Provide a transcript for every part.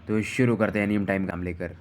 तो शुरू करते हैं एनीम टाइम काम लेकर।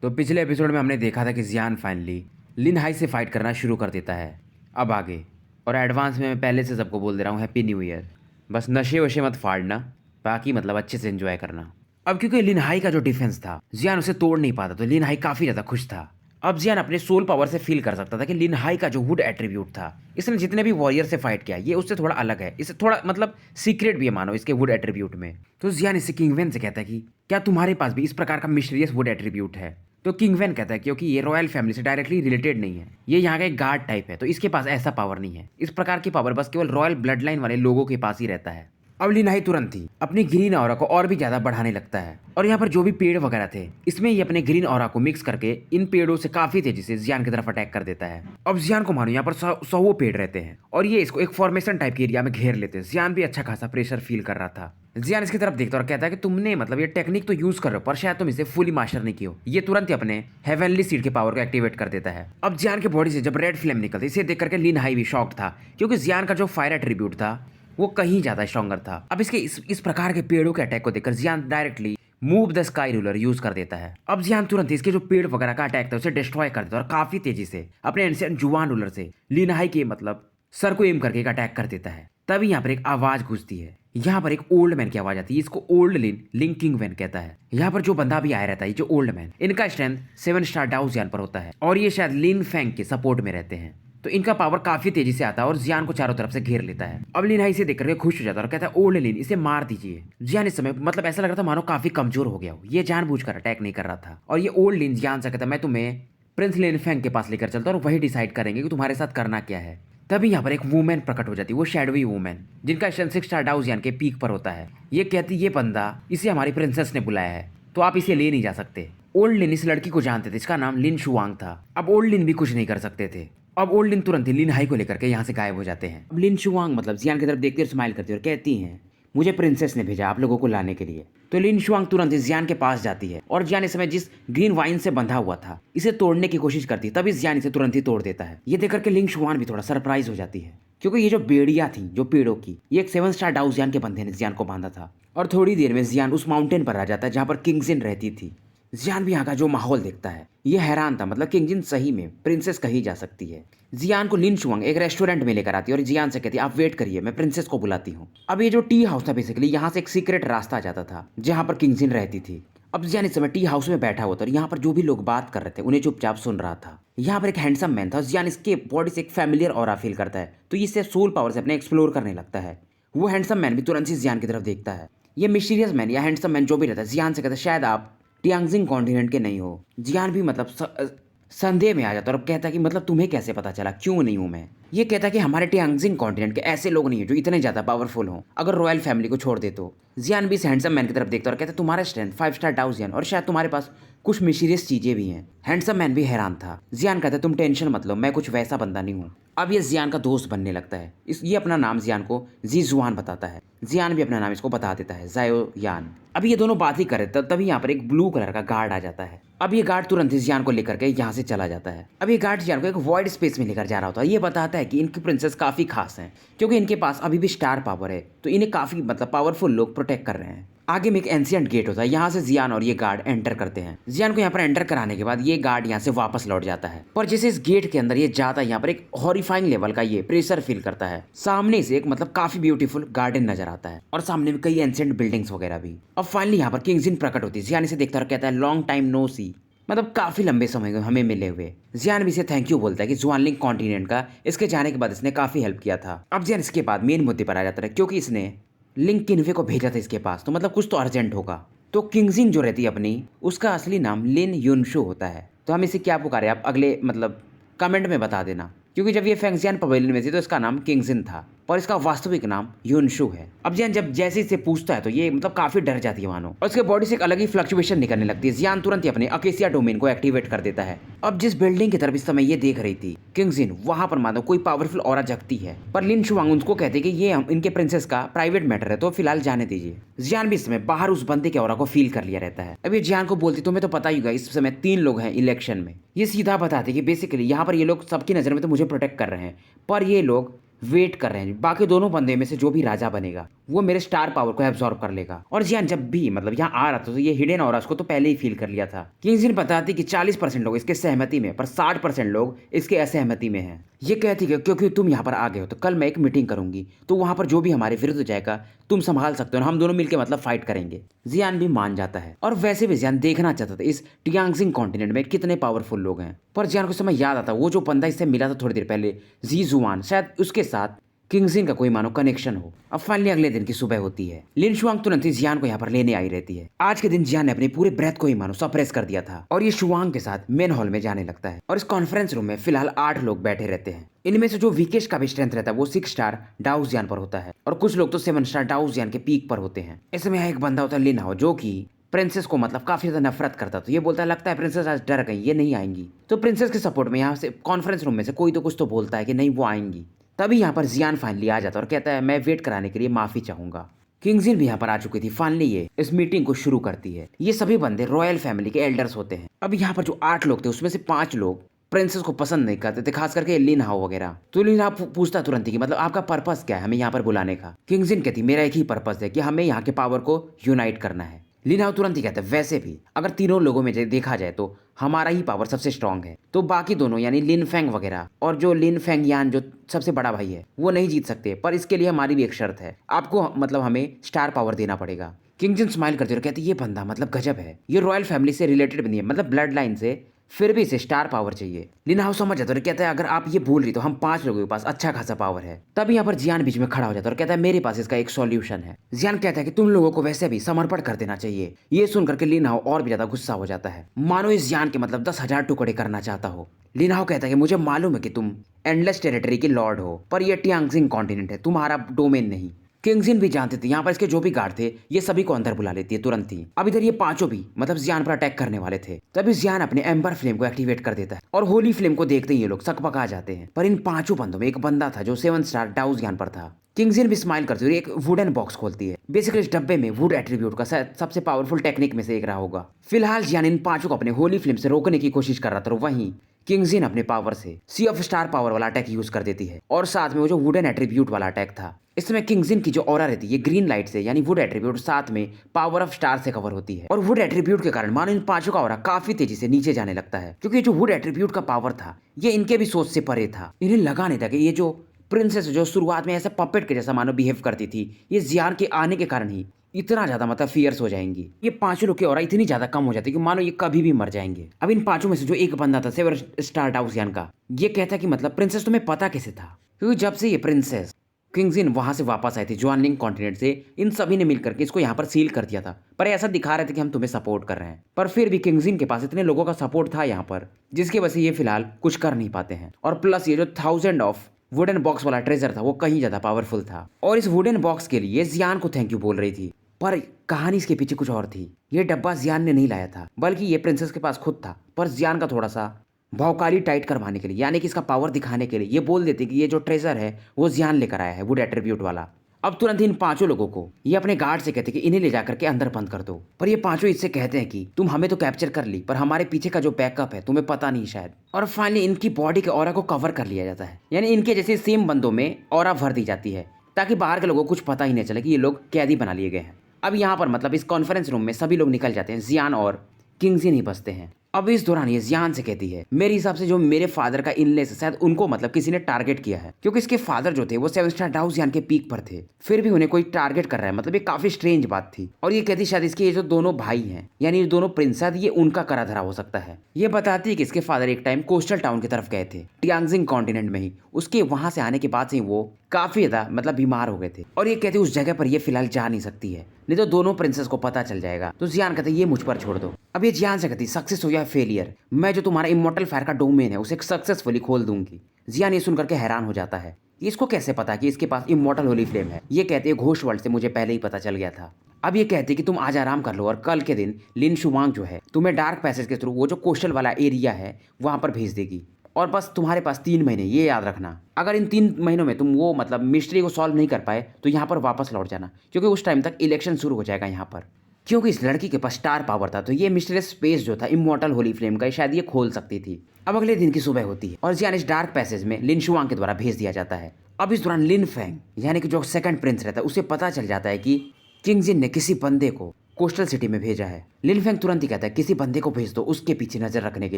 तो पिछले एपिसोड में हमने देखा था कि जियान फाइनली लिन हाई से फाइट करना शुरू कर देता है। अब आगे और एडवांस में मैं पहले से सबको बोल दे रहा हूँ, हैप्पी न्यू ईयर। बस नशे वशे मत फाड़ना, बाकी मतलब अच्छे से एंजॉय करना। अब क्योंकि लिन हाई का जो डिफेंस था जियान उसे तोड़ नहीं पाता, तो लिन हाई काफ़ी ज़्यादा खुश था। अब जियान अपने सोल पावर से फील कर सकता था कि लिन हाई का जो वुड एट्रीब्यूट था, इसने जितने भी वॉरियर से फाइट किया ये उससे थोड़ा अलग है, इसे थोड़ा मतलब सीक्रेट भी है मानो इसके वुड एट्रीब्यूट में। तो जियान इसे किंगवेन से कहता है कि क्या तुम्हारे पास भी इस प्रकार का मिस्टीरियस वुड एट्रीब्यूट है? तो किंगवेन कहता है क्योंकि ये रॉयल फैमिली से डायरेक्टली रिलेटेड नहीं है, ये यहाँ का एक गार्ड टाइप है, तो इसके पास ऐसा पावर नहीं है। इस प्रकार की पावर बस केवल रॉयल ब्लड लाइन वाले लोगों के पास ही रहता है। अब लिनहाई तुरंत ही अपनी ग्रीन ऑरा को और भी ज्यादा बढ़ाने लगता है, और यहाँ पर जो भी पेड़ वगैरह थे इसमें ये अपने ग्रीन ऑरा को मिक्स करके इन पेड़ों से काफी तेजी से जियान की तरफ अटैक कर देता है। अब जियान को मानो यहाँ पर 100 पेड़ रहते हैं और ये इसको एक फॉर्मेशन टाइप के एरिया में घेर लेते हैं। जियान भी अच्छा खासा प्रेशर फील कर रहा था। जियान इसकी तरफ देखता और कहता है कि तुमने मतलब ये टेक्निक तो यूज कर रहे हो, पर शायद तुम इसे फुली मास्टर नहीं किए हो। ये तुरंत ही अपने हेवनली सीड के पावर को एक्टिवेट कर देता है। अब जियान के बॉडी से जब रेड फ्लेम निकलती इसे देख करके लिन हाई भी शॉक्ड था, क्योंकि जियान का जो फायर एट्रीब्यूट था वो कहीं ज्यादा स्ट्रॉन्गर था। अब इसके इस प्रकार के पेड़ों के अटैक को देखकर Jian directly move the sky ruler use कर देता है। अब जियान तुरंत इसके जो पेड़ वगैरह का अटैक था उसे डिस्ट्रॉय कर देता है और काफी तेजी से अपने एंशिएंट जुआन रूलर से लिन हाई के मतलब सर को एम करके एक अटैक कर देता है। तभी यहाँ पर एक आवाज गूंजती है, यहाँ पर एक ओल्ड मैन की आवाज आती है। इसको ओल्ड लिंग किंगवेन कहता है। यहाँ पर जो बंदा भी आया रहता है, जो ओल्ड मैन, इनका स्ट्रेंथ 7 स्टार डाउ जियान पर होता है और ये शायद लिन फैंग के सपोर्ट में रहते हैं, तो इनका पावर काफी तेजी से आता है और जियान को चारों तरफ से घेर लेता है। अब लिन हाई इसे देख करके खुश हो जाता है और कहता है ओल्ड लिन इसे मार दीजिए। जियान इस समय मतलब ऐसा लग रहा था मानो काफी कमजोर हो गया हो, ये जानबूझकर अटैक नहीं कर रहा था। और ये ओल्ड लिन जियान से कहता है मैं तुम्हें प्रिंस लिन फैंग के पास लेकर चलता हूँ और वही डिसाइड करेंगे कि तुम्हारे साथ करना क्या है। तभी यहाँ पर एक वुमेन प्रकट हो जाती है, वो शैडोवी वुमेन जिनका स्ट्रेंथ 6 स्टार डाउ जियान के पीक पर होता है। ये कहती ये बंदा इसे हमारी प्रिंसेस ने बुलाया है, तो आप इसे ले नहीं जा सकते। ओल्ड लिन इस लड़की को जानते थे, इसका नाम लिन शुआंग था। अब ओल्ड लिन भी कुछ नहीं कर सकते थे। अब ओल्ड लिन तुरंत ही लिन हाई को लेकर के यहाँ से गायब हो जाते हैं। अब लिन शुआंग मतलब जियान की तरफ देखते हुए स्माइल करती है और कहती हैं मुझे प्रिंसेस ने भेजा आप लोगों को लाने के लिए। तो लिन शुआंग तुरंत ही जियान के पास जाती है और जियान इस समय जिस ग्रीन वाइन से बंधा हुआ था इसे तोड़ने की कोशिश करती है, तभी जियान इसे तुरंत ही तोड़ देता है। ये देख करके लिन शुआन भी थोड़ा सरप्राइज हो जाती है, क्योंकि ये जो बेड़िया थी जो पेड़ों की, ये एक 7 स्टार डाउ जियान के बंधे ने जियान को बांधा था। और थोड़ी देर में जियान उस माउंटेन पर आ जाता है जहाँ पर किंगजिन रहती थी। जियान भी यहाँ का जो माहौल देखता है ये हैरान था, मतलब किंगजिन सही में प्रिंसेस कही जा सकती है। जियान को लिन शुआंग एक रेस्टोरेंट में लेकर आती है और जियान से कहती है आप वेट करिए, मैं प्रिंसेस को बुलाती हूँ। अब ये जो टी हाउस था बेसिकली यहाँ से एक सीक्रेट रास्ता जाता था जहाँ पर किंगजिन रहती थी। अब जियान इस समय टी हाउस में बैठा हुआ था और यहाँ पर जो भी लोग बात कर रहे थे उन्हें चुपचाप सुन रहा था। यहाँ पर एक हैंडसम मैन था, जियान इसके बॉडी से एक फैमिलियर ऑरा फील करता है, तो इससे सोल पावर से अपने एक्सप्लोर करने लगता है। वो हैंडसम मैन भी तुरंत ही जियान की तरफ देखता है। ये मिस्टीरियस मैन या हैंडसम मैन जो भी रहता है जियान से कहता है शायद आप टियांगजिंग कॉन्टिनेंट के नहीं हो। जियान भी मतलब संदेह में आ जाता है और कहता है कि मतलब तुम्हें कैसे पता चला, क्यों नहीं हूं मैं। ये कहता है कि हमारे टियांगजिंग कॉन्टिनेंट के ऐसे लोग नहीं है जो इतने ज्यादा पावरफुल हो, अगर रॉयल फैमिली को छोड़ दे तो। जियान भी इस हैंडसम मैन की तरफ देखता है और कहता है तुम्हारा स्ट्रेंथ 5 स्टार डाउ जियान और शायद तुम्हारे पास कुछ मिस्टीरियस चीजें भी हैं। हैंडसम मैन भी हैरान था। जियान कहता है तुम टेंशन मत लो, मैं कुछ वैसा बंदा नहीं हूँ। अब ये जियान का दोस्त बनने लगता है। ये अपना नाम जियान को जी जुआन बताता है। जियान भी अपना नाम इसको बता देता है, जायो यान। अभी ये दोनों बात ही करे तभी यहाँ पर एक ब्लू कलर का गार्ड आ जाता है। अब ये गार्ड तुरंत ही जियान को लेकर के यहाँ से चला जाता है। अब ये गार्ड जियान को एक वॉइड स्पेस में लेकर जा रहा होता है। ये बताता है कि इनकी प्रिंसेस काफी खास हैं, क्योंकि इनके पास अभी भी स्टार पावर है, तो इन्हें काफी मतलब पावरफुल लोग प्रोटेक्ट कर रहे हैं। आगे में एक एंशिएंट गेट होता है, यहाँ से जियान और ये गार्ड एंटर करते हैं। जियान को यहाँ पर एंटर कराने के बाद ये गार्ड यहाँ से वापस लौट जाता है, पर जैसे इस गेट के अंदर ये जाता है यहाँ पर एक हॉरिफाइंग लेवल का ये प्रेशर फील करता है। सामने से एक मतलब काफी ब्यूटीफुल गार्डन नजर आता है और सामने में कई एंशिएंट बिल्डिंग्स वगैरह भी। अब फाइनली यहाँ पर किंगजिन प्रकट होती है। जियान इसे देखता है और कहता है लॉन्ग टाइम नो सी, मतलब काफी लंबे समय हमें मिले हुए। जियान भी इसे थैंक यू बोलता है कि जुआनलिंग कॉन्टिनेंट का इसके जाने के बाद इसने काफी हेल्प किया था। अब जियान इसके बाद मेन मुद्दे पर आ जाता है, क्योंकि इसने लिंग किन्वे को भेजा था इसके पास, तो मतलब कुछ तो अर्जेंट होगा। तो किंगजिन जो रहती है अपनी, उसका असली नाम लिन युनशु होता है। तो हम इसे क्या पुकारे आप अगले मतलब कमेंट में बता देना, क्योंकि जब ये फेंगजियान पवेलियन में थी तो इसका नाम किंगजिन था, पर इसका वास्तविक नाम युनशु है। अब जियान जब जैसे इसे पूछता है तो ये मतलब काफी डर जाती है मानो, और इसके बॉडी से एक अलग ही फ्लक्चुएशन निकलने लगती है। जियान तुरंत ही अपने अकेसिया डोमेन को एक्टिवेट कर देता है। अब जिस बिल्डिंग की तरफ इस समय ये देख रही थी किंगजिन, वहां पर मानो कोई पावरफुल ऑरा जगती है, पर लिन शुआंग उनको कहते कि ये इनके प्रिंसेस का प्राइवेट मैटर है, तो फिलहाल जाने दीजिए। जियान भी इस समय बाहर उस बंदे के ऑरा को फील कर लिया रहता है। अब ये जियान को बोलती तुम्हें तो पता ही होगा इस समय 3 लोग हैं इलेक्शन में। ये सीधा बताते कि बेसिकली यहाँ पर ये लोग सबकी नजर में तो मुझे प्रोटेक्ट कर रहे हैं, पर ये लोग वेट कर रहे हैं बाकी दोनों बंदे में से जो भी राजा बनेगा वो मेरे स्टार पावर को एब्जॉर्ब कर लेगा। और जियान जब भी मतलब यहाँ आ रहा था तो ये हिडन ऑरा को तो पहले ही फील कर लिया था। किंगजिन बताती कि 40% लोग इसके सहमति में, पर 60% लोग इसके असहमति में हैं। ये कहती कि क्योंकि तुम यहाँ पर आ गए हो तो कल मैं एक मीटिंग करूंगी, तो वहां पर जो भी हमारे विरुद्ध जाएगा तुम संभाल सकते हो, हम दोनों मिलकर मतलब फाइट करेंगे। जियान भी मान जाता है और वैसे भी जियान देखना चाहता था इस टियांगजिंग कॉन्टिनेंट में कितने पावरफुल लोग हैं। पर जियान को समय याद आता वो जो बंदा इससे मिला था थोड़ी देर पहले, जी जुआन, शायद उसके साथ किंगजिन का कोई मानो कनेक्शन हो। अब फाइनली अगले दिन की सुबह होती है। लिन शुआंग तुरंत ही जियान को यहाँ पर लेने आई रहती है। आज के दिन जियान ने अपने पूरे ब्रेथ को ही मानो सप्रेस कर दिया था और ये शुआंग के साथ मेन हॉल में जाने लगता है। और इस कॉन्फ्रेंस रूम में फिलहाल 8 लोग बैठे रहते हैं। इनमें से जो वीकेस्ट का भी स्ट्रेंथ रहता है वो 6 स्टार डाउजियान पर होता है और कुछ लोग तो 7 स्टार डाउजियान के पीक पर होते हैं। इसमें एक बंदा होता है लिन हाओ, जो की प्रिंसेस को मतलब काफी ज्यादा नफरत करता। तो ये बोलता है लगता है प्रिंसेस आज डर गई, ये नहीं आएंगी। तो प्रिंसेस के सपोर्ट में यहाँ से कॉन्फ्रेंस रूम में से कोई तो कुछ तो बोलता है कि नहीं वो आएंगी। तभी यहाँ पर जियान फाइनली आ जाता है और कहता है मैं वेट कराने के लिए माफी चाहूंगा। किंगजिन भी यहाँ पर आ चुकी थी। फाइनली ये इस मीटिंग को शुरू करती है। ये सभी बंदे रॉयल फैमिली के एल्डर्स होते हैं। अब यहाँ पर जो 8 लोग थे उसमें से 5 लोग प्रिंसेस को पसंद नहीं करते थे, खास करके लिन हाओ वगैरह। तो लिन हाओ पूछता तुरंत ही कि मतलब आपका पर्पस क्या है हमें यहाँ पर बुलाने का। किंगजिन कहती मेरा एक ही पर्पस है कि हमें यहाँ के पावर को यूनाइट करना है। लिन हाओ तुरंत ही कहता है वैसे भी अगर तीनों लोगों में देखा जाए तो हमारा ही पावर सबसे स्ट्रांग है, तो बाकी दोनों यानी लिन फेंग वगैरह और जो लिन फेंग यान जो सबसे बड़ा भाई है वो नहीं जीत सकते। पर इसके लिए हमारी भी एक शर्त है, आपको मतलब हमें स्टार पावर देना पड़ेगा। किंगजिन स्माइल करते हुए कहती ये बंदा मतलब गजब है, ये रॉयल फैमिली से रिलेटेड भी नहीं है, मतलब ब्लड लाइन से, फिर भी इसे स्टार पावर चाहिए। लिन हाओ समझ जाता है और कहता है अगर आप ये बोल रही तो हम 5 लोगों के पास अच्छा खासा पावर है। तब यहाँ पर जियान बीच में खड़ा हो जाता है और कहता है मेरे पास इसका एक सॉल्यूशन है। जियान कहता है कि तुम लोगों को वैसे भी समर्पण कर देना चाहिए। ये सुनकर के लिन हाओ और भी ज्यादा गुस्सा हो जाता है, मानो इस जियान के मतलब 10,000 टुकड़े करना चाहता हो। लिन हाओ कहता है कि मुझे मालूम है कि तुम एंडलेस टेरिटरी के लॉर्ड हो, पर यह टियांगजिंग कॉन्टिनेंट है, तुम्हारा डोमेन नहीं। किंगजिन भी जानते थे यहाँ पर इसके जो भी गार्ड थे ये सभी को अंदर बुला लेती है तुरंत ही। अब इधर ये 5 भी मतलब जियान पर अटैक करने वाले थे। तभी जियान अपने एम्बर फ्लेम को एक्टिवेट कर देता है और होली फ्लेम को देखते ही ये लोग सकपका जाते हैं। पर इन 5 बंदों में एक बंदा था जो 7 स्टार डाउजियान पर था। किंगजिन भी स्माइल करती हुई एक वुडन बॉक्स खोलती है। बेसिकली इस डब्बे में वुड एट्रीब्यूट का सबसे पावरफुल टेक्निक में से एक रहा होगा। फिलहाल जियान इन 5 को अपने होली फ्लेम से रोकने की कोशिश कर रहा था, वहीं किंगजिन अपने पावर से सी ऑफ स्टार पावर वाला अटैक यूज कर देती है और साथ में वो जो वुडन एट्रीब्यूट वाला अटैक था। इसमें किंगजिन की जो ऑरा रहती है ये ग्रीन लाइट से यानी वुड एट्रीब्यूट साथ में पावर ऑफ स्टार से कवर होती है और वुड एट्रीब्यूट के कारण मानो इन 5 का ऑरा काफी तेजी से नीचे जाने लगता है, क्योंकि जो वुड एट्रीब्यूट का पावर था ये इनके भी सोच से परे था। इन्हें लगा नहीं था कि ये जो प्रिंसेस जो शुरुआत में ऐसे पपेट के जैसा मानो बिहेव करती थी, ये जियान के आने के कारण ही इतना ज्यादा मतलब फियर्स हो जाएंगी। ये 5 लोग की ऑरा इतनी ज्यादा कम हो जाती है कि मानो ये कभी भी मर जाएंगे। अब इन 5 में से जो एक बंदा था 7 स्टार डाउजियान का, ये कहता कि मतलब प्रिंसेस तुम्हें पता कैसे था, क्योंकि जब से ये प्रिंसेस किंगजिन वहां से वापस आई थी ज्वानलिंग कॉन्टिनेंट से, इन सभी ने मिलकर के इसको यहाँ पर सील कर दिया था। पर ऐसा दिखा रहे थे कि हम तुम्हें सपोर्ट कर रहे हैं, पर फिर भी किंगजिन के पास इतने लोगों का सपोर्ट था यहाँ पर जिसकी वजह से ये फिलहाल कुछ कर नहीं पाते हैं। और प्लस ये जो 1000 ऑफ वुडन बॉक्स वाला ट्रेजर था वो कहीं ज्यादा पावरफुल था और इस वुडन बॉक्स के लिए जियान को थैंक यू बोल रही थी। पर कहानी इसके पीछे कुछ और थी। ये डब्बा जियान ने नहीं लाया था बल्कि ये प्रिंसेस के पास खुद था, पर जियान का थोड़ा सा भौकाली टाइट करवाने के लिए यानी कि इसका पावर दिखाने के लिए ये बोल देते कि ये जो ट्रेजर है वो जियान लेकर आया है, वुड एट्रीब्यूट वाला। अब तुरंत इन 5 लोगों को ये अपने गार्ड से कहते कि इन्हें ले जाकर के अंदर बंद कर दो। पर ये 5 इससे कहते हैं कि तुम हमें तो कैप्चर कर ली, पर हमारे पीछे का जो बैकअप है तुम्हें पता नहीं शायद। और फाइनली इनकी बॉडी के ऑरा को कवर कर लिया जाता है, यानी इनके जैसे सेम बंदों में ऑरा भर दी जाती है ताकि बाहर के लोगों को कुछ पता ही नहीं चले कि ये लोग कैदी बना लिए गए हैं। अब यहाँ पर मतलब इस कॉन्फ्रेंस रूम में सभी लोग निकल जाते हैं, जियान और किंगजिन ही बचते हैं। अब इस दौरान ये जियान से कहती है मेरे हिसाब से जो मेरे फादर का इनलेस शायद उनको मतलब किसी ने टारगेट किया है, क्योंकि इसके फादर जो थे वो 7 स्टार डाउजियान के पीक पर थे, फिर भी उन्हें कोई टारगेट कर रहा है, मतलब ये काफी स्ट्रेंज बात थी। और ये कहती शायद इसके ये जो दोनों भाई हैं यानी ये दोनों प्रिंस शायद ये उनका करा धरा हो सकता है। ये बताती है कि इसके फादर एक टाइम कोस्टल टाउन की तरफ गए थे टियांगजिंग कॉन्टिनेंट में ही, उसके वहां से आने के बाद से वो काफी ज्यादा मतलब बीमार हो गए थे और ये कहते उस जगह पर ये फिलहाल जा नहीं सकती है, नहीं तो दोनों प्रिंसेस को पता चल जाएगा। तो जियान कहते ये मुझ पर छोड़ दो। अब ये जियान से कहती सक्सेस हो या फेलियर, मैं जो तुम्हारा इमॉर्टल फायर का डोमेन है उसे सक्सेसफुली खोल दूंगी। जियान ये सुनकर के हैरान हो जाता है, इसको कैसे पता कि इसके पास इमॉर्टल होली फ्लेम है। ये कहते हैं घोष वर्ल्ड से मुझे पहले ही पता चल गया था। अब ये कहते कि तुम आज आराम कर लो और कल के दिन लिन शुआंग जो है तुम्हें डार्क पैसेज के थ्रू वो जो कोस्टल वाला एरिया है वहां पर भेज देगी और बस तुम्हारे पास 3 महीने, ये याद रखना। अगर इन 3 महीनों में तुम वो मतलब मिस्ट्री को सॉल्व नहीं कर पाए तो यहाँ पर वापस लौट जाना, क्योंकि उस टाइम तक इलेक्शन शुरू हो जाएगा यहाँ पर। क्योंकि इस लड़की के पास स्टार पावर था तो ये मिस्टीरियस स्पेस जो था इमॉर्टल होली फ्लेम का शायद ये खोल सकती थी। अब अगले दिन की सुबह होती है और जियान इस डार्क पैसेज में लिन शुआंग के द्वारा भेज दिया जाता है अब इस दौरान लिन फेंग यानी कि जो सेकंड प्रिंस रहता है उसे पता चल जाता है कि किंग जिन ने किसी बंदे को कोस्टल सिटी में भेजा है। लिन फेंग तुरंत ही कहता है किसी बंदे को भेज दो उसके पीछे नजर रखने के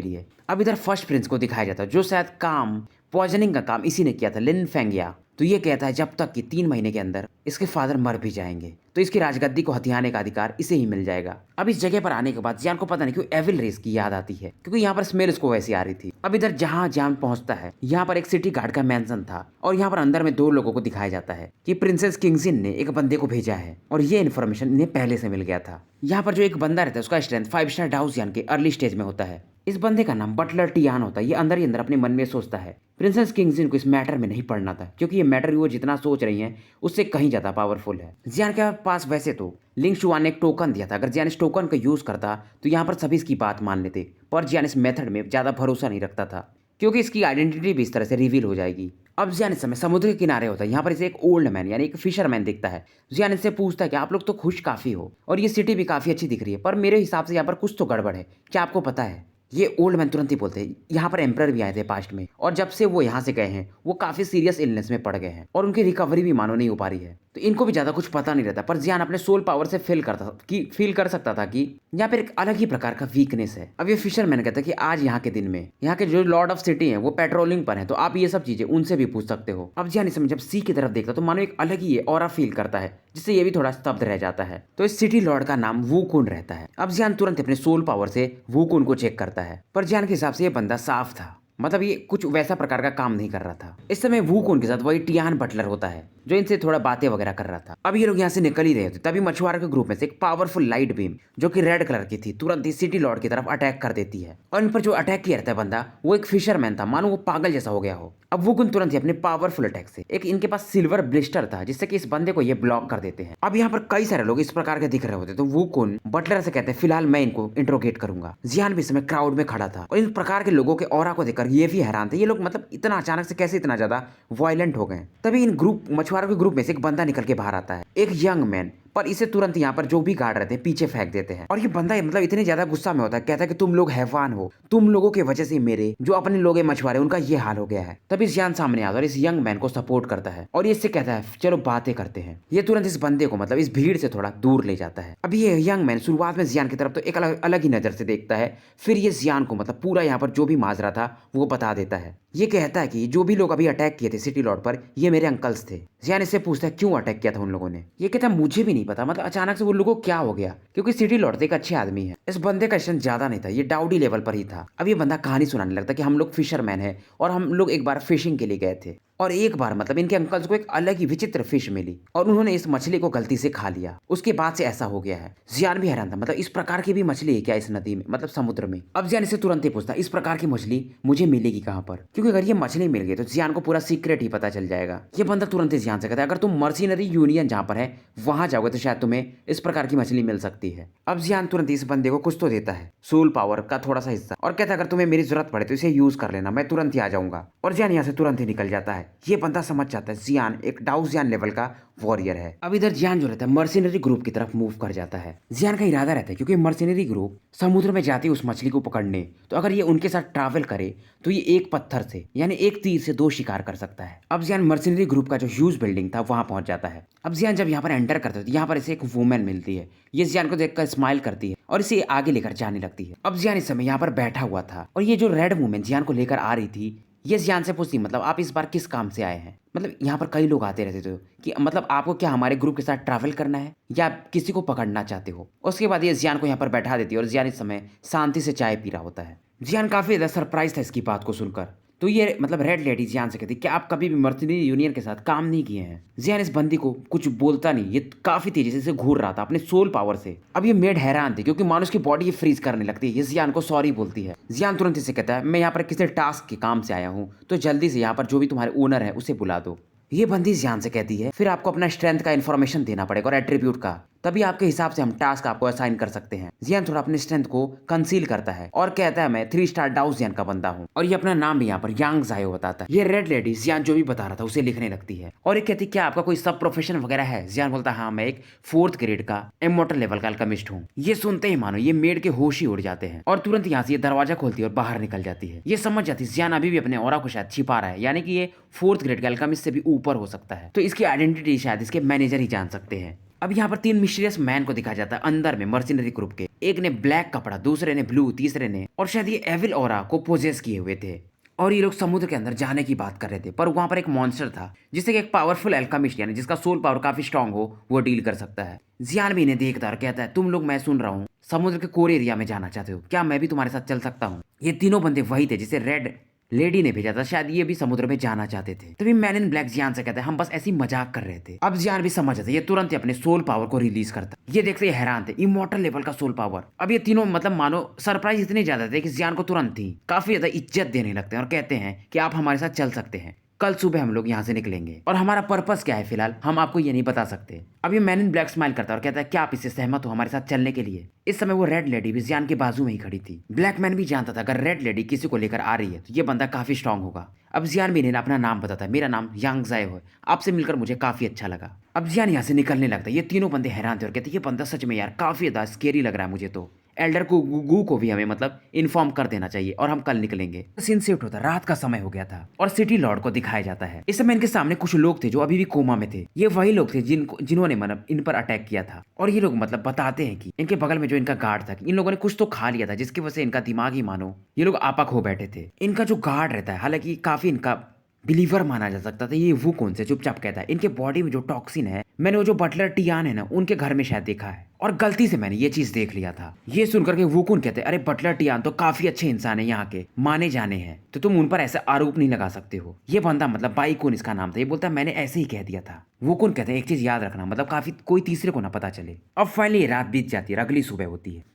लिए। अब इधर फर्स्ट प्रिंस को दिखाया जाता है जो शायद काम पॉइजनिंग का काम इसी ने किया था, लिन फेंग या। तो ये कहता है जब तक कि 3 महीने के अंदर इसके फादर मर भी जाएंगे तो इसकी राजगद्दी को हथियाने का अधिकार इसे ही मिल जाएगा। अब इस जगह पर आने के बाद जियान को पता नहीं क्यों एविल रेस की याद आती है, क्योंकि यहाँ पर स्मेल उसको वैसी आ रही थी। अब इधर जहाँ जियान पहुंचता है यहाँ पर एक सिटी गार्ड का मेंशन था और यहाँ पर अंदर में 2 लोगों को दिखाया जाता है कि प्रिंसेस किंगजिन ने एक बंदे को भेजा है और ये इन्फॉर्मेशन इन्हें पहले से मिल गया था। यहाँ पर जो एक बंदा रहता है उसका स्ट्रेंथ 5 स्टार डाउस यान के अर्ली स्टेज में होता है। इस बंदे का नाम बटलर टियान होता है। ये अंदर ही अंदर अपने मन में सोचता है प्रिंसेस किंगजिन को इस मैटर में नहीं पड़ना था, क्योंकि ये मैटर वो जितना सोच रही हैं उससे कहीं ज्यादा पावरफुल है। जियान के पास वैसे तो लिंग शुआन ने एक टोकन दिया था, अगर जियान इस टोकन का यूज करता तो यहाँ पर सभी इसकी बात मान लेते, पर जियान इस मेथड में ज्यादा भरोसा नहीं रखता था क्योंकि इसकी आइडेंटिटी भी इस तरह से रिवील हो जाएगी। अब जियान इस समय समुद्र के किनारे होता है। यहाँ पर इसे एक ओल्ड मैन यानी एक फिशरमैन दिखता है। जियान इससे पूछता है कि आप लोग तो खुश काफी हो और ये सिटी भी काफी अच्छी दिख रही है, पर मेरे हिसाब से यहाँ पर कुछ तो गड़बड़ है, क्या आपको पता है? ये ओल्ड मैन तुरंत ही बोलते हैं यहाँ पर एम्परर भी आए थे पास्ट में और जब से वो यहाँ से गए हैं वो काफी सीरियस इलनेस में पड़ गए हैं और उनकी रिकवरी भी मानो नहीं हो पा रही है, तो इनको भी ज्यादा कुछ पता नहीं रहता। पर जियान अपने सोल पावर से फील कर सकता था कि यहाँ पर एक अलग ही प्रकार का वीकनेस है। अब ये फिशरमैन कहता है कि आज यहाँ के दिन में यहाँ के जो लॉर्ड ऑफ सिटी है वो पेट्रोलिंग पर है, तो आप ये सब चीजें उनसे भी पूछ सकते हो। अब जियान इस समय जब सी की तरफ देखता तो मानो एक अलग ही ऑरा फील करता है, जिससे ये भी थोड़ा स्तब्ध रह जाता है। तो इस सिटी लॉर्ड का नाम वूकुन रहता है। अब जियान तुरंत अपने सोल पावर से वूकुन को चेक करता है, पर जियान के हिसाब से ये बंदा साफ था, मतलब ये कुछ वैसा प्रकार का काम नहीं कर रहा था। इस समय वूकुन के साथ वही टियान बटलर होता है जो इनसे थोड़ा बातें वगैरह कर रहा था। अब ये लोग यहाँ से निकल ही रहे थे तभी मछुआरों के ग्रुप में से एक पावरफुल लाइट बीम जो कि रेड कलर की थी तुरंत ही सिटी लॉर्ड की तरफ अटैक कर देती है और इन पर जो अटैक किया रहता है बंदा वो एक फिशरमैन था, मानो वो पागल जैसा हो गया हो। अब वूकुन तुरंत ही अपने पावरफुल अटैक से एक इनके पास सिल्वर ब्लिस्टर था जिससे कि इस बंदे को ये ब्लॉक कर देते हैं। अब यहाँ पर कई सारे लोग इस प्रकार के दिख रहे होते तो वूकुन बटलर से कहते हैं फिलहाल मैं इनको इंट्रोगेट करूंगा। जियान भी इस समय क्राउड में खड़ा था और इन प्रकार के लोगों के ऑरा को देखकर ये भी हैरान थे, ये लोग मतलब इतना अचानक से कैसे इतना ज्यादा वायलेंट हो गए। तभी इन ग्रुप मछुआरों के ग्रुप में से एक बंदा निकल के बाहर आता है, एक यंग मैन, पर इसे तुरंत यहाँ पर जो भी गार्ड रहते हैं पीछे फेंक देते हैं और ये बंदा मतलब इतने ज्यादा गुस्सा में होता है, कहता है कि तुम लोग हैवान हो, तुम लोगों की वजह से मेरे जो अपने लोग मछुआरे उनका ये हाल हो गया है। तभी जियान सामने आता है और इस यंग मैन को सपोर्ट करता है और ये इससे कहता है चलो बातें करते हैं। ये तुरंत इस बंदे को मतलब इस भीड़ से थोड़ा दूर ले जाता है। अब ये यंग मैन शुरुआत में जियान की तरफ तो एक अलग ही नजर से देखता है, फिर ये जियान को मतलब पूरा यहाँ पर जो भी माजरा था वो बता देता है। ये कहता है कि जो भी लोग अभी अटैक किए थे सिटी लॉर्ड पर ये मेरे अंकल्स थे। जियान इससे पूछता है क्यों अटैक किया था उन लोगों ने? ये कहता है मुझे भी नहीं पता, मतलब अचानक से वो लोगों को क्या हो गया, क्योंकि सिटी लॉर्ड तो एक अच्छे आदमी है। इस बंदे का स्ट्रेंथ ज्यादा नहीं था, ये डाउडी लेवल पर ही था। अब ये बंदा कहानी सुनाने लगता कि हम लोग फिशरमैन है और हम लोग एक बार फिशिंग के लिए गए थे और एक बार मतलब इनके अंकल्स को एक अलग ही विचित्र फिश मिली और उन्होंने इस मछली को गलती से खा लिया, उसके बाद से ऐसा हो गया है। जियान भी हैरान था, मतलब इस प्रकार की भी मछली है क्या इस नदी में, मतलब समुद्र में? अब जियान इससे तुरंत ही पूछता इस प्रकार की मछली मुझे मिलेगी कहाँ पर, क्योंकि अगर ये मछली मिल गई तो जियान को पूरा सीक्रेट ही पता चल जाएगा। ये बंदा तुरंत ही जियान से कहता है अगर तुम मर्सिनरी यूनियन जहाँ पर है वहां जाओगे तो शायद तुम्हें इस प्रकार की मछली मिल सकती है। अब जियान तुरंत इस बंदे को कुछ तो देता है, सोल पावर का थोड़ा सा हिस्सा, और कहता है अगर तुम्हें मेरी जरूरत पड़े तो इसे यूज कर लेना, मैं तुरंत ही आ जाऊंगा। और जियान यहाँ से तुरंत ही निकल जाता है। ये बंदा समझ जाता है जियान एक डाउजियान लेवल का वॉरियर है। अब इधर जियान जो रहता है मर्सिनरी ग्रुप की तरफ मूव कर जाता है। जियान का इरादा रहता है क्योंकि मर्सिनरी ग्रुप समुद्र में जाती है उस मछली को पकड़ने, तो अगर ये उनके साथ ट्रैवल करे तो ये एक पत्थर से यानी एक तीर से 2 शिकार कर सकता है। अब जियान मर्सिनरी ग्रुप का जो ह्यूज बिल्डिंग था वहां पहुंच जाता है। अब जियान जब यहाँ पर एंटर करता है तो यहाँ पर इसे एक वुमेन मिलती है। ये जियान को देखकर स्माइल करती है और इसे आगे लेकर जाने लगती है। अब जियान इस समय यहाँ पर बैठा हुआ था और ये जो रेड वुमेन जियान को लेकर आ रही थी ये जियान से पूछती मतलब आप इस बार किस काम से आए हैं? मतलब यहाँ पर कई लोग आते रहते थे कि मतलब आपको क्या हमारे ग्रुप के साथ ट्रैवल करना है या आप किसी को पकड़ना चाहते हो? उसके बाद ये जियान को यहाँ पर बैठा देती है और जियान इस समय शांति से चाय पी रहा होता है। जियान काफी ज्यादा सरप्राइज था इसकी बात को सुनकर। तो ये मतलब रेड लेडी जियान से कहती क्या आप कभी भी मर्सिनरी यूनियन के साथ काम नहीं किए हैं? जियान इस बंदी को कुछ बोलता नहीं, ये काफी तेजी से घूर रहा था अपने सोल पावर से। अब ये मेड हैरान थी क्योंकि मानो उसकी बॉडी ये फ्रीज करने लगती है। ये जियान को सॉरी बोलती है। जियान तुरंत इसे कहता है मैं यहाँ पर किसी टास्क के काम से आया हूँ, तो जल्दी से यहाँ पर जो भी तुम्हारे ओनर है उसे बुला दो। ये बंदी जियान से कहती है फिर आपको अपना स्ट्रेंथ का इन्फॉर्मेशन देना पड़ेगा और एट्रीब्यूट का, तभी आपके हिसाब से हम टास्क आपको असाइन कर सकते हैं। जियान थोड़ा अपने स्ट्रेंथ को कंसील करता है और कहता है मैं 3 स्टार डाउ जियान का बंदा हूँ, और ये अपना नाम भी यहाँ पर यांग जायो बताता है। ये रेड लेडी जियान जो भी बता रहा था उसे लिखने लगती है और ये कहती क्या आपका कोई सब प्रोफेशन वगैरह है। जियान बोलता हाँ मैं एक 4th ग्रेड का इमॉर्टल लेवल का अल्केमिस्ट हूँ। ये सुनते ही मानो ये मेड के होश ही उड़ जाते हैं और तुरंत यहाँ से ये दरवाजा खोलती है और बाहर निकल जाती है। ये समझ जाती है जियान अभी भी अपने ऑरा को शायद छिपा रहा है, यानी कि ये 4th ग्रेड के अल्केमिस्ट से भी ऊपर हो सकता है, तो इसकी आइडेंटिटी शायद इसके मैनेजर ही जान सकते हैं। अब यहाँ पर 3 मिस्टीरियस मैन को दिखाया जाता है अंदर में मर्सिनरी ग्रुप के। एक ने ब्लैक कपड़ा, दूसरे ने ब्लू, तीसरे ने, और शायद ये एविल ऑरा को पोजेस किए हुए थे और ये लोग समुद्र के अंदर जाने की बात कर रहे थे। पर वहां पर एक मॉन्स्टर था जिससे एक पावरफुल अल्केमिस्ट यानी जिसका सोल पावर काफी स्ट्रांग हो वो डील कर सकता है। जियान भी इन्हें देखता और कहता है तुम लोग, मैं सुन रहा हूँ समुद्र के कोर एरिया में जाना चाहते हो, क्या मैं भी तुम्हारे साथ चल सकता हूँ। ये तीनों बंदे वही थे जिसे रेड लेडी ने भेजा था, शायद ये भी समुद्र में जाना चाहते थे। तभी मैन इन ब्लैक जियान से कहते हैं हम बस ऐसी मजाक कर रहे थे। अब जियान भी समझ जाता है, ये तुरंत ही अपने सोल पावर को रिलीज करता। ये देखते ही हैरान थे, इमॉर्टल लेवल का सोल पावर। अब ये तीनों मतलब मानो सरप्राइज इतने ज्यादा थे कि जियान को तुरंत ही काफी ज्यादा इज्जत देने लगते हैं और कहते हैं कि आप हमारे साथ चल सकते हैं, कल सुबह हम लोग यहाँ से निकलेंगे और हमारा पर्पस क्या है फिलहाल हम आपको ये नहीं बता सकते। अब ये मैन इन ब्लैक स्माइल करता है और कहता है क्या आप इससे सहमत हो हमारे साथ चलने के लिए। इस समय वो रेड लेडी भी जियान के बाजू में ही खड़ी थी। ब्लैक मैन भी जानता था अगर रेड लेडी किसी को लेकर आ रही है तो ये बंदा काफी स्ट्रांग होगा। अब जियान भी इन्हें अपना नाम बताता है, मेरा नाम यांग जायो है, आपसे मिलकर मुझे काफी अच्छा लगा। अब जियान यहाँ से निकलने लगता है। ये तीनों बंदे हैरान थे और कहते ये बंदा सच में यार काफी ज्यादा स्केरी लग रहा है मुझे, तो एल्डर को गू को भी हमें मतलब इन्फॉर्म कर देना चाहिए और हम कल निकलेंगे। सीन शिफ्ट होता, रात का समय हो गया था और सिटी लॉर्ड को दिखाया जाता है। इस समय इनके सामने कुछ लोग थे जो अभी भी कोमा में थे। ये वही लोग थे जिन्होंने मतलब इन पर अटैक किया था और ये लोग मतलब बताते हैं कि इनके बगल में जो इनका गार्ड था इन लोगों ने कुछ तो खा लिया था जिसकी वजह से इनका दिमाग ही मानो ये लोग आपा खो बैठे थे। इनका जो गार्ड रहता है हालांकि काफी इनका बिलीवर माना जा सकता था, ये वो कौन से चुपचाप कहता है इनके बॉडी में जो टॉक्सिन है मैंने वो जो बटलर टियान है ना उनके घर में शायद देखा है और गलती से मैंने ये चीज देख लिया था। ये सुनकर के वुकुन कहते हैं अरे बटलर टियान तो काफी अच्छे इंसान है, यहाँ के माने जाने हैं, तो तुम उन पर ऐसा आरोप नहीं लगा सकते हो। ये बंदा मतलब बाईकुन इसका नाम था, ये बोलता है मैंने ऐसे ही कह दिया था। वुकुन कहते हैं एक चीज याद रखना मतलब काफी कोई तीसरे को ना पता चले। अब फाइनली रात बीत जाती है, अगली सुबह होती है।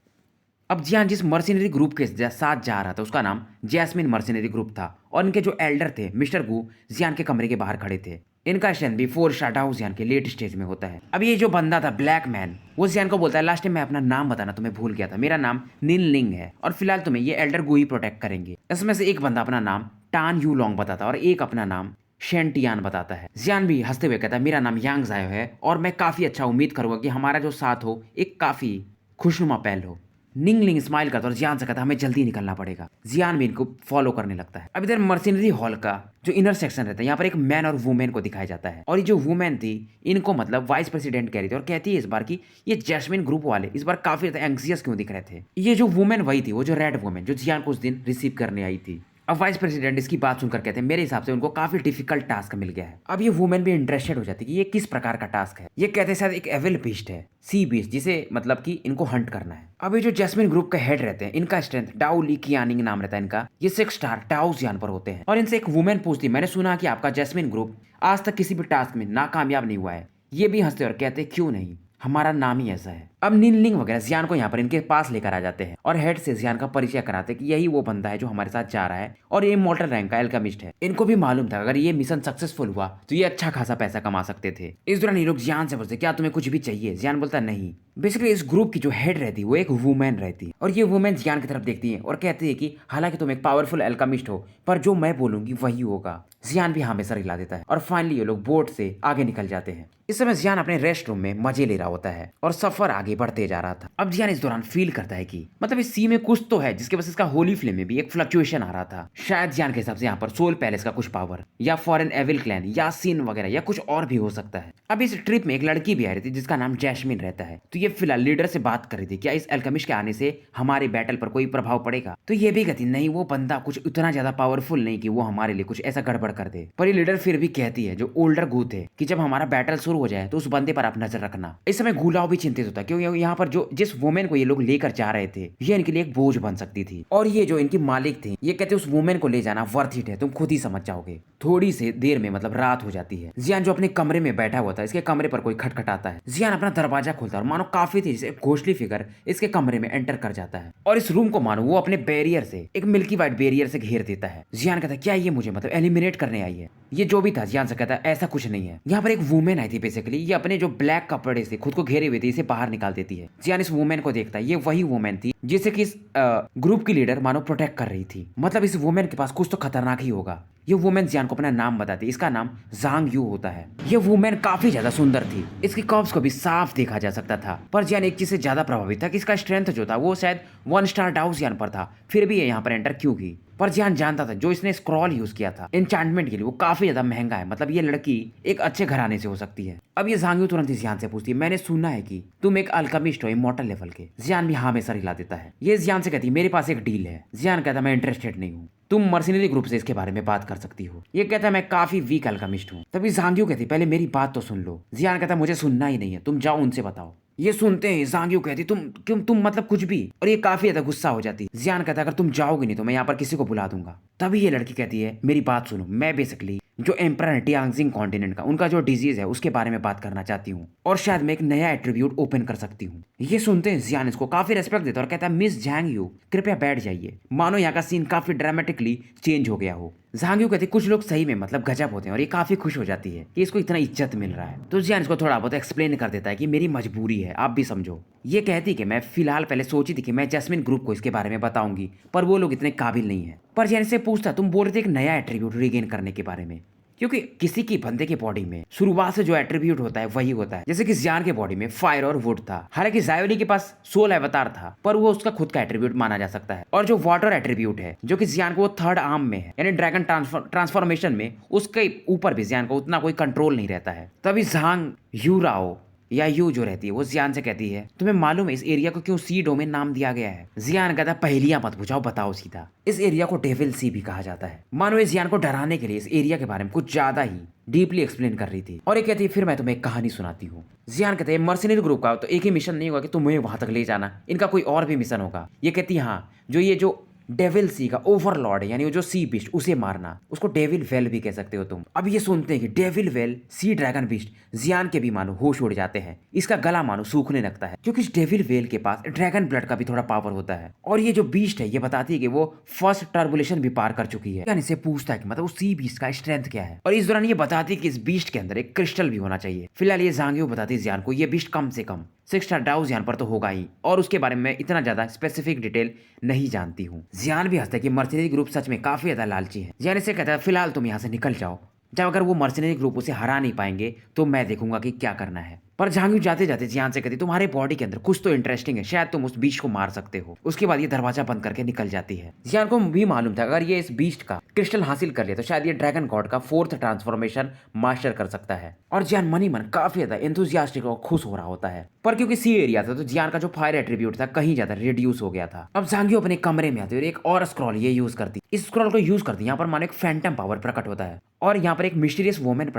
अब जियान जिस मर्सिनरी ग्रुप के साथ जा रहा था उसका नाम जैस्मिन मर्सिनरी ग्रुप था और इनके जो एल्डर थे मिस्टर गू जियान के कमरे के बाहर खड़े थे। इनका स्ट्रेंथ भी 4 स्टार डाउ जियान के लेट स्टेज में होता है। अब ये जो बंदा था ब्लैक मैन वो जियान को बोलता है लास्ट टाइम मैं अपना नाम बताना तुम्हें भूल गया था, मेरा नाम निन लिंग है और फिलहाल तुम्हें ये एल्डर गू ही प्रोटेक्ट करेंगे। इसमें से एक बंदा अपना नाम टान यू लॉन्ग बताता और एक अपना नाम शेंटियान बताता है। जियान भी हंसते हुए कहता है मेरा नाम यांग जायो है और मैं काफी अच्छा उम्मीद करूंगा कि हमारा जो साथ हो एक काफी खुशनुमा पहल हो। निंगलिंग स्माइल करता और जियान से कहता हमें जल्दी निकलना पड़ेगा। जियान भी इनको फॉलो करने लगता है। अब इधर मर्सिनरी हॉल का जो इनर सेक्शन रहता है यहाँ पर एक मैन और वुमेन को दिखाया जाता है और ये जो वुमेन थी इनको मतलब वाइस प्रेसिडेंट कह रही थी और कहती है इस बार की ये जैस्मिन ग्रुप वाले इस बार काफी ज्यादा एंग्जियस क्यों दिख रहे थे। ये जो वुमेन वही थी वो जो रेड वुमेन जो जियान को उस दिन रिसीव करने आई थी। अब वाइस प्रेसिडेंट इसकी बात सुनकर कहते हैं मेरे हिसाब से उनको काफी डिफिकल्ट टास्क मिल गया है। अब ये वुमेन भी इंटरेस्टेड हो जाती है कि ये किस प्रकार का टास्क है। ये कहते हैं शायद एक एविल बीस्ट है, सी बीस्ट, जिसे मतलब कि इनको हंट करना है। अब ये जो जैस्मिन ग्रुप के हेड रहते हैं इनका स्ट्रेंथ डाउ ली कियानिंग नाम रहता है इनका, ये 6 स्टार डाउ जियान पर होते हैं और इनसे एक वुमेन पूछती मैंने सुना कि आपका जैस्मिन ग्रुप आज तक किसी भी टास्क में नाकामयाब नहीं हुआ है। ये भी हंसते और कहते क्यों नहीं, हमारा नाम ही ऐसा है। अब निनलिंग वगैरह जियान को यहाँ पर इनके पास लेकर आ जाते हैं और हेड से जियान का परिचय कराते हैं कि यही वो बंदा है जो हमारे साथ जा रहा है और ये इमॉर्टल रैंक का अल्केमिस्ट है। इनको भी मालूम था अगर ये मिशन सक्सेसफुल हुआ तो ये अच्छा खासा पैसा कमा सकते थे। इस दौरान ये लोग जियान से पूछते क्या तुम्हें कुछ भी चाहिए। जियान बोलता नहीं। बेसिकली इस ग्रुप की जो हेड रहती है वो एक वुमेन रहती और ये वुमेन जियान की तरफ देखती है और कहती है कि हालांकि तुम एक पावरफुल अल्केमिस्ट हो पर जो मैं बोलूंगी वही होगा। जियान भी हमेशा हिला देता है और फाइनली ये लोग बोट से आगे निकल जाते हैं। इस समय जियान अपने रेस्ट रूम में मजे ले रहा होता है और सफर आगे बढ़ते जा रहा था। अब जियान इस दौरान फील करता है कि मतलब इस सी में कुछ तो है जिसके वजह से इसका होली फ्लेम में भी एक फ्लक्चुएशन आ रहा था। शायद जियान के हिसाब से यहाँ पर सोल पैलेस का कुछ पावर या फॉरेन एविल क्लैन या सीन वगैरह या कुछ और भी हो सकता है। अब इस ट्रिप में एक लड़की भी आ रही थी जिसका नाम जैस्मिन रहता है, तो ये फिलहाल लीडर से बात कर रही थी क्या इस अल्केमिस्ट के आने से हमारे बैटल पर कोई प्रभाव पड़ेगा। तो ये भी कहती नहीं वो बंदा कुछ उतना ज्यादा पावरफुल नहीं कि वो हमारे लिए कुछ ऐसा गड़बड़ कर दे। पर ये लीडर फिर भी कहती है जो ओल्डर गू थे कि जब हमारा बैटल शुरू हो जाए तो उस बंदे पर आप नजर रखना। इस समय गुलाव भी चिंतित होता क्योंकि यहाँ पर जो जिस वुमेन को ये लोग लेकर जा रहे थे ये इनके लिए एक बोझ बन सकती थी और ये जो इनकी मालिक थी ये कहते उस वुमेन को ले जाना वर्थ इट है, तुम खुद ही समझ जाओगे। थोड़ी सी देर में मतलब रात हो जाती है। जियान जो अपने कमरे में बैठा हुआ था इसके कमरे पर कोई खटखटाता है। जियान अपना दरवाजा खोलता है और मानो काफी तेजी से घोषली फिगर इसके कमरे में एंटर कर जाता है और इस रूम को मानो वो अपने बैरियर से एक मिल्की व्हाइट बैरियर से घेर देता है। जियान कहता है क्या ये मुझे मतलब एलिमिनेट करने आई है। ये जो भी था जियान से कहता है ऐसा कुछ नहीं है, यहाँ पर एक वुमेन आई थी बेसिकली, ये अपने जो ब्लैक कपड़े से खुद को घेरे हुए थे इसे बाहर निकाल देती है। जियान इस वुमेन को देखता है, ये वही वुमेन थी जिसे कि इस ग्रुप की लीडर मानो प्रोटेक्ट कर रही थी। मतलब इस वुमेन के पास कुछ तो खतरनाक ही होगा। ये वुमेन जियान को अपना नाम बताती है, इसका नाम जांग यू होता है। ये वुमेन काफी ज्यादा सुंदर थी, इसकी कर्व्स को भी साफ देखा जा सकता था। पर जियान एक चीज से ज्यादा प्रभावित था कि इसका स्ट्रेंथ जो था वो शायद 1 स्टार डाउ जियान पर था, फिर भी ये यहाँ पर एंटर क्यों की। पर जियान जानता था जो इसने स्क्रॉल यूज किया था एन्चेंटमेंट के लिए वो काफी ज्यादा महंगा है, मतलब ये लड़की एक अच्छे घराने से हो सकती है। अब ये जांग यू तुरंत ही जियान से पूछती है, मैंने सुना है कि तुम एक अल्केमिस्ट हो इमॉर्टल लेवल के। जियान भी हाँ में सर हिला देता है। ये जियान से कहती है मेरे पास एक डील है। जियान कहता है मैं इंटरेस्टेड नहीं हूँ, तुम मर्सिनरी ग्रुप से इसके बारे में बात कर सकती हो। ये कहता है मैं काफी वीक अल्केमिस्ट हूँ। तभी जांग यू कहती पहले मेरी बात तो सुन लो। जियान कहता मुझे सुनना ही नहीं है, तुम जाओ उनसे बताओ। ये सुनते हैं जांग यू कहती तुम मतलब कुछ भी, और ये काफी ज्यादा गुस्सा हो जाती है। जियान कहता अगर तुम जाओगे नहीं तो मैं यहाँ पर किसी को बुला दूंगा। तभी ये लड़की कहती है मेरी बात सुनो, मैं बेसिकली जो एम्परर है टियांगजिंग कॉन्टिनेंट का, उनका जो डिजीज है उसके बारे में बात करना चाहती हूँ, और शायद मैं एक नया एट्रीब्यूट ओपन कर सकती हूँ। ये सुनते हैं जियान इसको काफी रेस्पेक्ट देता है और कहता है मिस जांग यू कृपया बैठ जाइए, मानो यहाँ का सीन काफी ड्रामेटिकली चेंज हो गया हो। जांग यू कहती कुछ लोग सही में मतलब गजब होते हैं, और ये काफी खुश हो जाती है कि इसको इतना इज्जत मिल रहा है। तो जियान इसको थोड़ा बहुत एक्सप्लेन कर देता है कि मेरी मजबूरी है, आप भी समझो। ये कहती कि मैं फिलहाल पहले सोची थी कि मैं जैस्मिन ग्रुप को इसके बारे में बताऊंगी, पर वो लोग इतने काबिल नहीं है। पर जियान से पूछता तुम बोल रहे थे एक नया एट्रीब्यूट रीगेन करने के बारे में, क्योंकि किसी की बंदे की बॉडी में शुरुआत से जो एट्रीब्यूट होता है वही होता है। जैसे कि जियान के बॉडी में फायर और वुड था, हालांकि जायोली के पास सोल अवतार था पर वो उसका खुद का एट्रीब्यूट माना जा सकता है। और जो वाटर एट्रीब्यूट है जो कि जियान को वो थर्ड आर्म में है, यानी ड्रैगन ट्रांसफॉर्मेशन में, उसके ऊपर भी जियान को उतना कोई कंट्रोल नहीं रहता है। तभी जांग यूराओ या यू जो रहती है वो जियान से कहती है तुम्हें मालूम है इस एरिया को क्यों सी डोमेन नाम दिया गया है। जियान कहता पहेलियां मत बुझाओ, बताओ सीधा। इस एरिया को डेविल सी भी कहा जाता है। मानो ये जियान को डराने के लिए इस एरिया के बारे में कुछ ज्यादा ही डीपली एक्सप्लेन कर रही थी। और ये कहती है फिर मैं तुम्हें एक कहानी सुनाती हूँ। जियान कहते हैं मर्सिनरी ग्रुप का तो एक ही मिशन नहीं होगा कि तुम्हें वहां तक ले जाना, इनका कोई और भी मिशन होगा। ये कहती है हाँ, जो ये जो डेविल सी का ओवरलॉर्ड है, यानी वो जो सी बिस्ट उसे मारना, उसको डेविल वेल भी कह सकते हो तुम। अब ये सुनते हैं कि devil well sea dragon Bisht जियान के भी मानो होश उड़ जाते हैं, इसका गला मानो सूखने लगता है, क्योंकि इस डेविल वेल के पास ड्रैगन ब्लड का भी थोड़ा पावर होता है। और ये जो बीस्ट है ये बताती है कि वो फर्स्ट टर्बुलेशन भी पार कर चुकी है। यानी इसे पूछता है कि मतलब उस सी बीस्ट का स्ट्रेंथ क्या है, और इस दौरान ये बताती है कि इस बीस्ट के अंदर एक क्रिस्टल भी होना चाहिए। फिलहाल ये जांग यू बताती है जियान को ये बीस्ट कम से कम 6 स्टार डाउ जियान पर तो होगा ही, और उसके बारे में इतना ज्यादा स्पेसिफिक डिटेल नहीं जानती हूँ। जियान भी हंसता है कि मर्सिनरी ग्रुप सच में काफी ज्यादा लालची है। जियान इसे कहता है फिलहाल तुम यहाँ से निकल जाओ, जब अगर वो मर्सिनरी ग्रुप उसे हरा नहीं पाएंगे तो मैं देखूंगा कि क्या करना है। पर जांग यू जाते जाते जियान से कहती तुम्हारे बॉडी के अंदर कुछ तो इंटरेस्टिंग है, शायद तुम उस बीस्ट को मार सकते हो। उसके बाद ये दरवाजा बंद करके निकल जाती है। जियान को भी मालूम था अगर ये इस बीस्ट का क्रिस्टल हासिल कर लिया तो शायद ये ड्रैगन गॉड का 4th ट्रांसफॉर्मेशन मास्टर कर सकता है। और जियान मन ही मन काफी ज्यादा एंथुसियास्टिक और खुश हो रहा होता है। पर क्योंकि सी एरिया था तो जियान का जो फायर एट्रीब्यूट था कहीं ज्यादा रिड्यूस हो गया था। अब जांग यू अपने कमरे में आती है और एक और स्क्रॉल ये यूज करती, इस स्क्रॉल को यूज करती यहाँ पर मानो एक फैंटम पावर प्रकट होता है, और यहाँ पर एक मिस्टीरियस वुमेन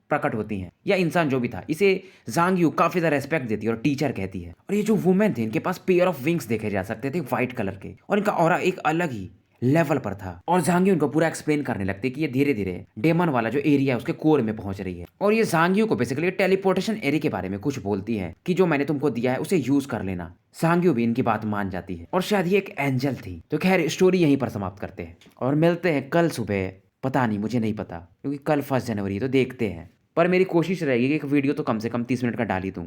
प्रकट होती हैं, या इंसान जो भी था। इसे जांग यू काफी ज्यादा रेस्पेक्ट देती है और टीचर कहती है। और ये जो वुमेन थे इनके पास पेयर ऑफ विंग्स देखे जा सकते थे व्हाइट कलर के, और इनका ऑरा एक अलग ही लेवल पर था। और जांग यू उनको पूरा एक्सप्लेन करने लगती है कि ये धीरे धीरे डेमन वाला जो एरिया है उसके कोर में पहुंच रही है। और ये जांग यू को बेसिकली टेलीपोर्टेशन एरिया के बारे में कुछ बोलती है कि जो मैंने तुमको दिया है उसे यूज कर लेना। जांग यू भी इनकी बात मान जाती है, और शायद ये एक एंजल थी। तो खैर स्टोरी यहीं पर समाप्त करते हैं और मिलते हैं कल सुबह। पता नहीं, मुझे नहीं पता, क्योंकि कल 1 जनवरी है तो देखते हैं। पर मेरी कोशिश रहेगी कि एक वीडियो तो कम से कम 30 मिनट का डाल ही दूँ।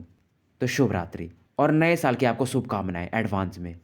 तो शुभ रात्रि और नए साल की आपको शुभकामनाएं एडवांस में।